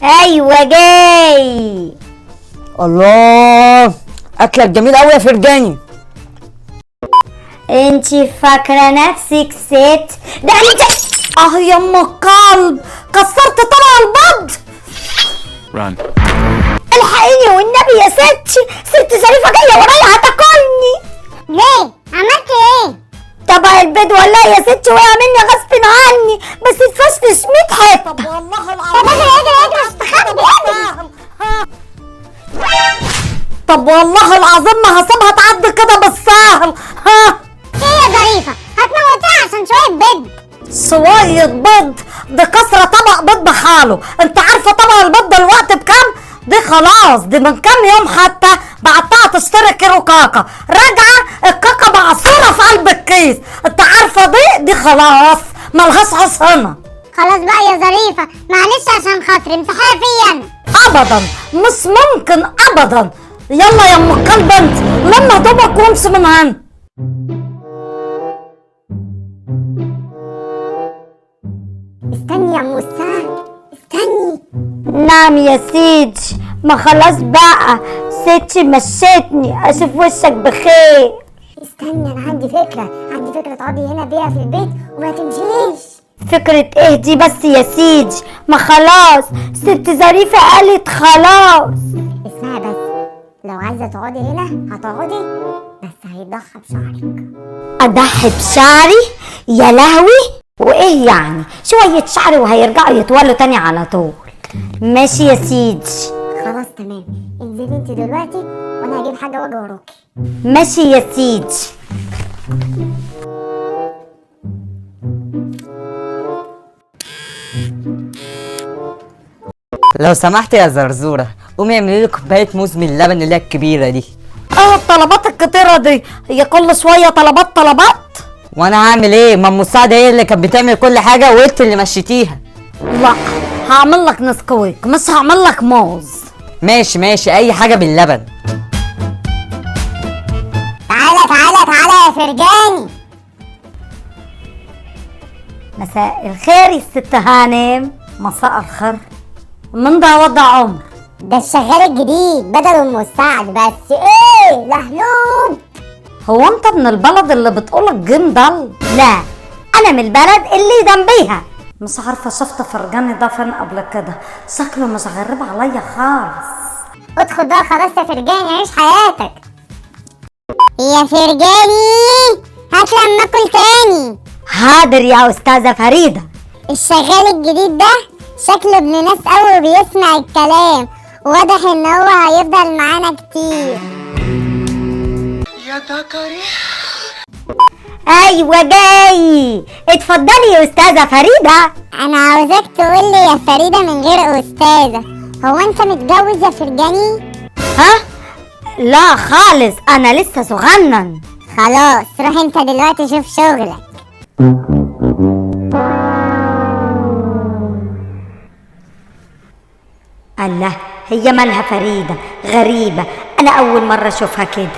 ايوه جاي. الله، اكلك جميل قوي يا فرجاني. انتي فاكره نفسك ست؟ ده انت يا ام الكلب، كسرت طبق البيض. Run. الحقيني والنبي يا ستي، ست ظريفه جايه ورايا هتاكلني. ليه؟ عملت ايه؟ طبق البيض والله يا ستي وقع مني غصب عني، بس اتفشفش 100 حته. طب والله العظيم. طب اجري استخبي اجري. طب والله العظيم ما هسيبها تعدي كده بالسهل. ايه يا ظريفة؟ هتموتيها عشان شوية بيض. شوية بيض؟ ده كسرة طبق بيض بحاله. انت عارفة طبق البيض دلوقتي بكام؟ دي خلاص، دي من كام يوم حتى بعتها تشتري كيلو كاكا، راجعة الكاكا معصورة في قلب الكيس. انت عارفة دي خلاص ملهاش حصانة. خلاص بقى يا ظريفة، معلش عشان خاطري امسحيها فيا انا. ابدا، مش ممكن ابدا. يلا يا ام الكلب انت لما هدومك وامشي من هنا. استني يا ام السعد، استني. نعم يا سيدي، ما خلاص بقى، ستي مشيتني، اشوف وشك بخير. استني، انا عندي فكرة تقعدي هنا بيها في البيت وما تمشيش. فكرة ايه دي بس يا سيدي؟ ما خلاص ست ظريفة قالت خلاص. اسمعي بس، لو عايزة تقعدي هنا هتقعدي، بس هيضخم بشعرك. اضحي بشعري؟ يا لهوي، وايه يعني شوية شعري وهيرجعوا يطولوا تاني على طول. ماشي يا سيدي. خلاص تمام، انزلي انت دلوقتي وانا هجيب حاجة واجي وراكي. ماشي يا سيدي. لو سمحت يا زرزوره، قومي اعملي لي كوبايه موز من اللبن اللي هي الكبيره دي. الطلبات الكتيرة دي، هي كل شوية طلبات. وانا هعمل ايه؟ ما مساعده هي اللي كانت بتعمل كل حاجه وانت اللي مشيتيها. لا، هعمل لك نسكويك مش هعمل لك موز. ماشي، اي حاجه باللبن. تعالى يا فرجاني. مساء الخير يا ست هانم. مساء الخير. من ده وضع عمر؟ ده الشغال الجديد بدل ام السعد، بس ايه لهلوب. هو انت من البلد اللي بتقولك جيم ضل؟ لا، انا من البلد اللي جنبيها. مش عارفه شفت فرجاني ده فين قبل كده، شكله مش غريب عليا خالص. ادخل بقى خلاص يا فرجاني، عيش حياتك يا فرجاني. هات لما اكل تاني. حاضر يا استاذه فريده. الشغال الجديد ده شكله ابن ناس قوي وبيسمع الكلام، واضح ان هو هيفضل معانا كتير. يا ذكري. ايوه جاي، اتفضلي يا استاذه فريده. انا عاوزاك تقولي يا فريده من غير استاذه، هو انت متجوز يا فرجاني؟ ها؟ لا خالص، انا لسه صغنن. خلاص روح انت دلوقتي شوف شغلك. الله، هي مالها فريده غريبه، انا اول مره اشوفها كده.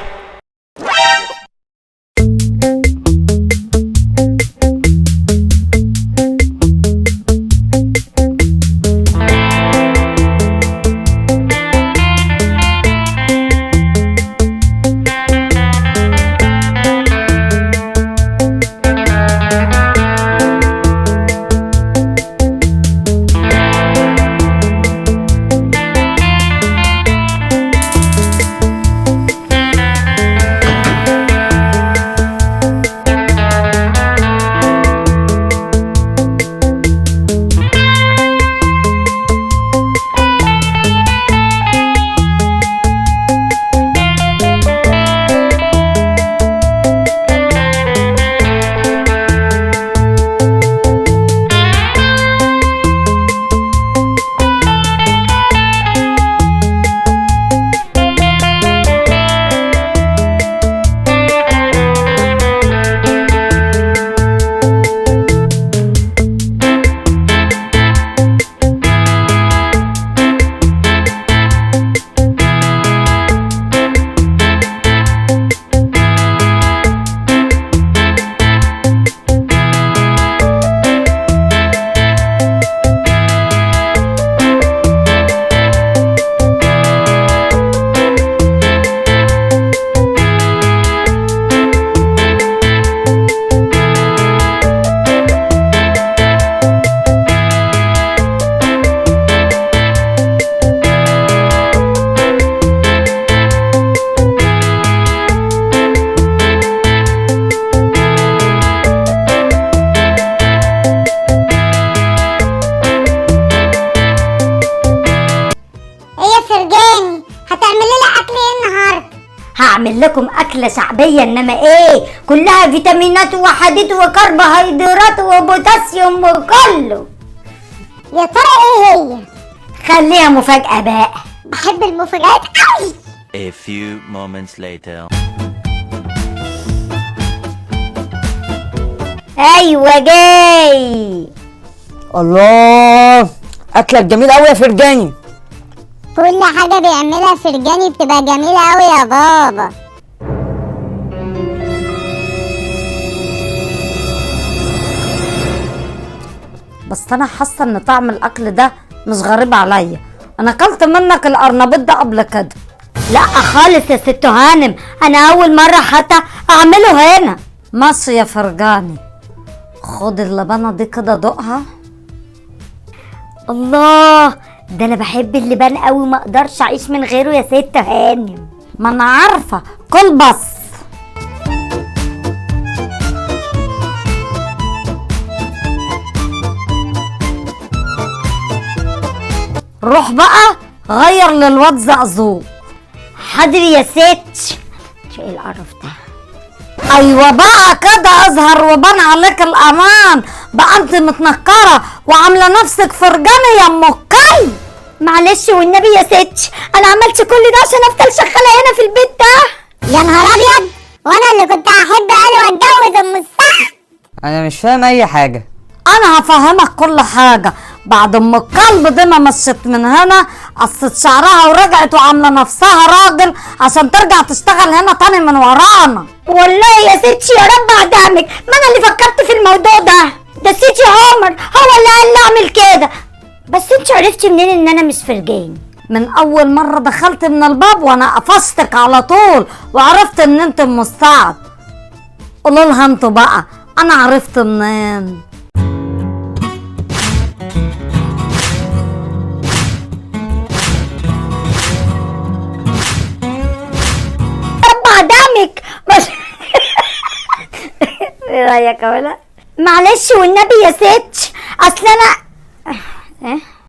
اعمل لكم اكله شعبيه، انما ايه كلها فيتامينات وحديد وكربوهيدرات وبوتاسيوم وكله. يا ترى ايه هي؟ خليها مفاجاه بقى. بحب المفاجآت قوي. A few moments later. ايوه جاي. الله، اكلك جميل قوي يا فرجاني. كل حاجة بيعملها فرجاني بتبقى جميلة قوي يا بابا. بس انا حاسه ان طعم الاكل ده مش غريب عليا، انا اكلت منك القرنبيط ده قبل كده. لا خالص يا ست هانم، انا اول مره حتى اعمله هنا. ماشي يا فرجاني، خد اللبانه دي كده دوقها. الله، ده انا بحب اللبان قوي، ما اقدرش اعيش من غيره يا ست هانم. ما انا عارفه، كل بس. روح بقى غير للواد زقزوق. حاضر يا ست. شو ايه القرف ده؟ ايوه بقى كده اظهر وبان عليك الامان. بقى انت متنكره وعامله نفسك فرجانه يا ام الكلب. معلش والنبي يا ست، انا عملت كل ده عشان افضل شغاله هنا في البيت ده. يا نهار ابيض، وانا اللي كنت هحب قوي واتجوز ام السعد. انا مش فاهم اي حاجه. انا هفهمك كل حاجه. بعد ام الكلب دي ما مشيت من هنا، قصت شعرها ورجعت وعامله نفسها راجل عشان ترجع تشتغل هنا تاني من ورانا. والله يا ستي يا رب اعدمك، ما انا اللي فكرت في الموضوع ده سيدي عمر هو اللي قال لي اعمل كده. بس انت عرفتي منين ان انا مش فرجاني؟ من اول مره دخلت من الباب وانا قفشتك على طول وعرفت ان انت ام السعد. قولوا لها انتوا بقى انا عرفت منين. قدامك بس. ايه رايك يا ولا؟ معلش والنبي يا ست، اصل انا